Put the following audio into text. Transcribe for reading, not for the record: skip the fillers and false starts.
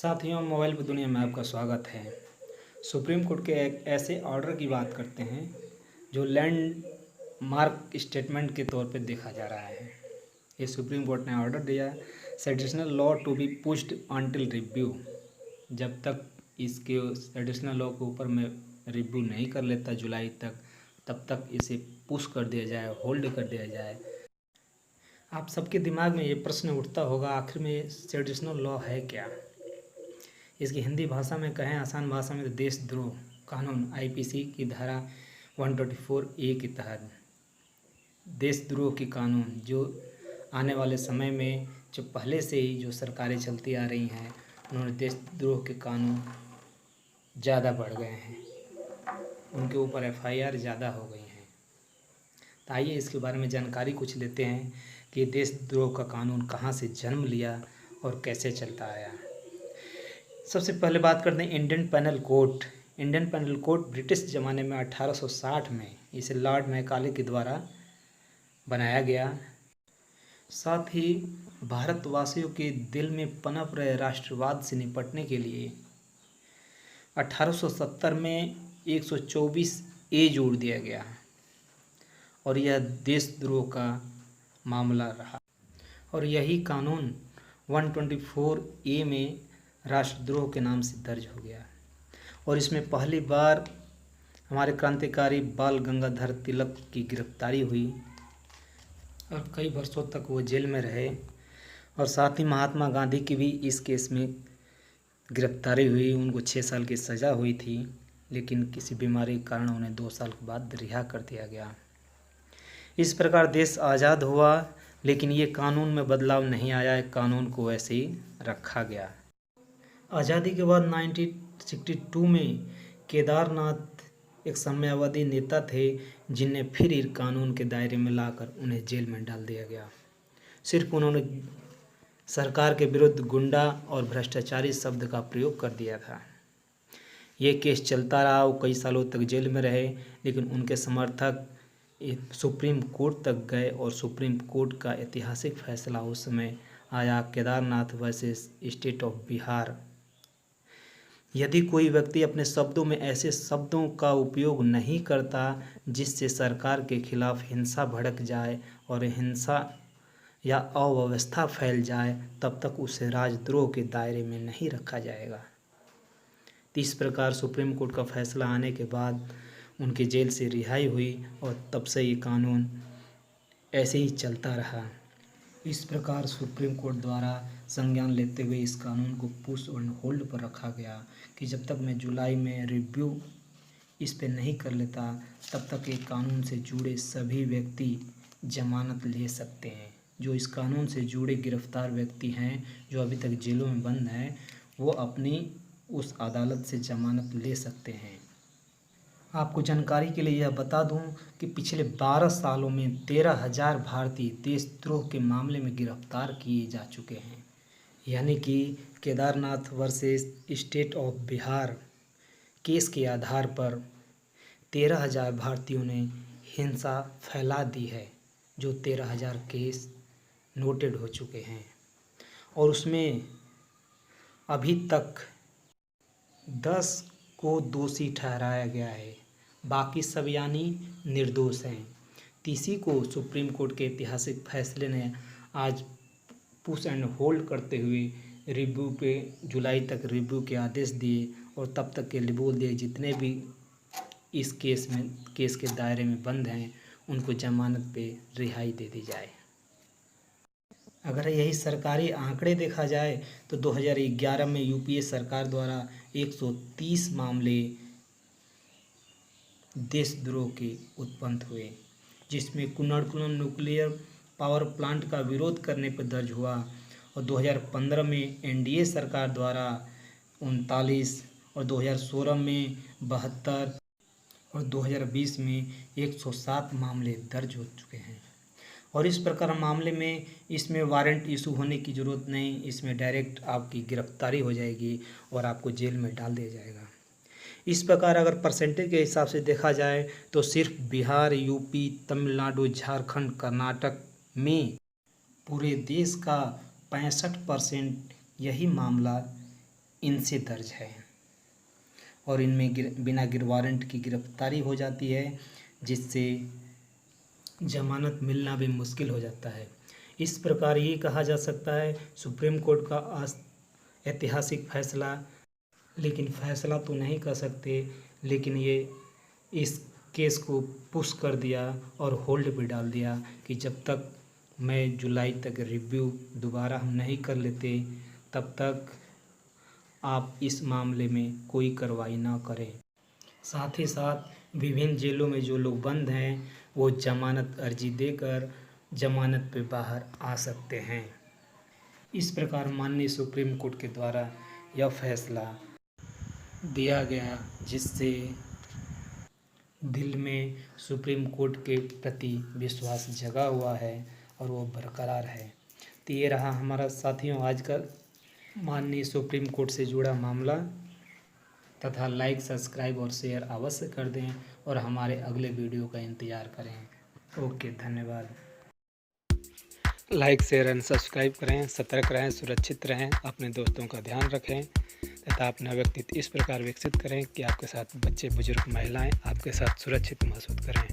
साथियों, मोबाइल की दुनिया में आपका स्वागत है। सुप्रीम कोर्ट के एक ऐसे ऑर्डर की बात करते हैं जो लैंडमार्क स्टेटमेंट के तौर पे देखा जा रहा है। ये सुप्रीम कोर्ट ने ऑर्डर दिया, sedition law to be pushed until review. जब तक इसके सेडिशनल लॉ के ऊपर में रिव्यू नहीं कर लेता जुलाई तक, तब तक इसे पुश कर दिया जाए, होल्ड कर दिया जाए। आप सबके दिमाग में ये प्रश्न उठता होगा, आखिर में सेडिशनल लॉ है क्या? इसकी हिंदी भाषा में कहें, आसान भाषा में, तो देशद्रोह कानून आईपीसी की धारा 124A के तहत देशद्रोह की कानून जो आने वाले समय में जो पहले से ही जो सरकारें चलती आ रही हैं, उन्होंने देशद्रोह के कानून ज़्यादा बढ़ गए हैं, उनके ऊपर FIR ज़्यादा हो गई हैं। तो आइए इसके बारे में जानकारी कुछ लेते हैं कि देशद्रोह का कानून कहाँ से जन्म लिया और कैसे चलता आया। सबसे पहले बात करते हैं Indian penal code. Indian penal code British ज़माने में 1860 में इसे लॉर्ड मैकाले के द्वारा बनाया गया। साथ ही भारतवासियों के दिल में पनप रहे राष्ट्रवाद से निपटने के लिए 1870 में 124A जोड़ दिया गया और यह देशद्रोह का मामला रहा। और यही कानून 124A में राष्ट्रद्रोह के नाम से दर्ज हो गया और इसमें पहली बार हमारे क्रांतिकारी बाल गंगाधर तिलक की गिरफ्तारी हुई और कई वर्षों तक वो जेल में रहे। और साथ ही महात्मा गांधी की भी इस केस में गिरफ्तारी हुई, उनको 6 साल की सज़ा हुई थी, लेकिन किसी बीमारी के कारण उन्हें 2 साल के बाद रिहा कर दिया गया। इस प्रकार देश आज़ाद हुआ, लेकिन ये कानून में बदलाव नहीं आया, कानून को वैसे ही रखा गया। आज़ादी के बाद 1962 में केदारनाथ एक साम्यवादी नेता थे, जिन्हें फिर इस कानून के दायरे में लाकर उन्हें जेल में डाल दिया गया। सिर्फ उन्होंने सरकार के विरुद्ध गुंडा और भ्रष्टाचारी शब्द का प्रयोग कर दिया था। ये केस चलता रहा, वो कई सालों तक जेल में रहे, लेकिन उनके समर्थक सुप्रीम कोर्ट तक गए और सुप्रीम कोर्ट का ऐतिहासिक फैसला उस समय आया, Kedarnath versus state of Bihar. यदि कोई व्यक्ति अपने शब्दों में ऐसे शब्दों का उपयोग नहीं करता जिससे सरकार के खिलाफ हिंसा भड़क जाए और हिंसा या अव्यवस्था फैल जाए, तब तक उसे राजद्रोह के दायरे में नहीं रखा जाएगा। इस प्रकार सुप्रीम कोर्ट का फैसला आने के बाद उनकी जेल से रिहाई हुई और तब से ये कानून ऐसे ही चलता रहा। इस प्रकार सुप्रीम कोर्ट द्वारा संज्ञान लेते हुए इस कानून को पुश और होल्ड पर रखा गया कि जब तक मैं जुलाई में रिव्यू इस पे नहीं कर लेता, तब तक एक कानून से जुड़े सभी व्यक्ति जमानत ले सकते हैं। जो इस कानून से जुड़े गिरफ्तार व्यक्ति हैं, जो अभी तक जेलों में बंद हैं, वो अपनी उस अदालत से जमानत ले सकते हैं। आपको जानकारी के लिए यह बता दूं कि पिछले 12 सालों में 13,000 भारतीय देशद्रोह के मामले में गिरफ्तार किए जा चुके हैं। यानी कि Kedarnath versus state of Bihar case के आधार पर 13,000 भारतीयों ने हिंसा फैला दी है, जो 13,000 केस नोटेड हो चुके हैं और उसमें अभी तक 10 को दोषी ठहराया गया है, बाकी सब यानी निर्दोष हैं। तीसरी को सुप्रीम कोर्ट के ऐतिहासिक फैसले ने आज पुश एंड होल्ड करते हुए रिव्यू पे जुलाई तक रिव्यू के आदेश दिए और तब तक के लिए बोल दिए जितने भी इस केस के दायरे में बंद हैं, उनको जमानत पे रिहाई दे दी जाए। अगर यही सरकारी आंकड़े देखा जाए तो 2011 में यूपीए सरकार द्वारा 130 मामले देशद्रोह के उत्पन्न हुए, जिसमें कुन्नाकुलम न्यूक्लियर पावर प्लांट का विरोध करने पर दर्ज हुआ और 2015 में एनडीए सरकार द्वारा 39 और 2016 में 72 और 2020 में 107 मामले दर्ज हो चुके हैं। और इस प्रकार मामले में इसमें वारंट इशू होने की ज़रूरत नहीं, इसमें डायरेक्ट आपकी गिरफ्तारी हो जाएगी और आपको जेल में डाल दिया जाएगा। इस प्रकार अगर परसेंटेज के हिसाब से देखा जाए तो सिर्फ बिहार, यूपी, तमिलनाडु, झारखंड, कर्नाटक में पूरे देश का 65% यही मामला इनसे दर्ज है और इनमें बिना वारंट की गिरफ्तारी हो जाती है, जिससे जमानत मिलना भी मुश्किल हो जाता है। इस प्रकार ये कहा जा सकता है सुप्रीम कोर्ट का ऐतिहासिक फैसला, लेकिन फैसला तो नहीं कह सकते, लेकिन ये इस केस को पुश कर दिया और होल्ड पे डाल दिया कि जब तक मई जुलाई तक रिव्यू दोबारा हम नहीं कर लेते तब तक आप इस मामले में कोई कार्रवाई ना करें। साथ ही साथ विभिन्न जेलों में जो लोग बंद हैं वो जमानत अर्जी देकर जमानत पे बाहर आ सकते हैं। इस प्रकार माननीय सुप्रीम कोर्ट के द्वारा यह फैसला दिया गया, जिससे दिल में सुप्रीम कोर्ट के प्रति विश्वास जगा हुआ है और वो बरकरार है। तो ये रहा हमारा साथियों आज का माननीय सुप्रीम कोर्ट से जुड़ा मामला, तथा लाइक, सब्सक्राइब और शेयर अवश्य कर दें और हमारे अगले वीडियो का इंतज़ार करें। ओके, धन्यवाद। लाइक, शेयर एंड सब्सक्राइब करें। सतर्क रहें, सुरक्षित रहें, अपने दोस्तों का ध्यान रखें तथा अपना व्यक्तित्व इस प्रकार विकसित करें कि आपके साथ बच्चे, बुजुर्ग, महिलाएं आपके साथ सुरक्षित महसूस करें।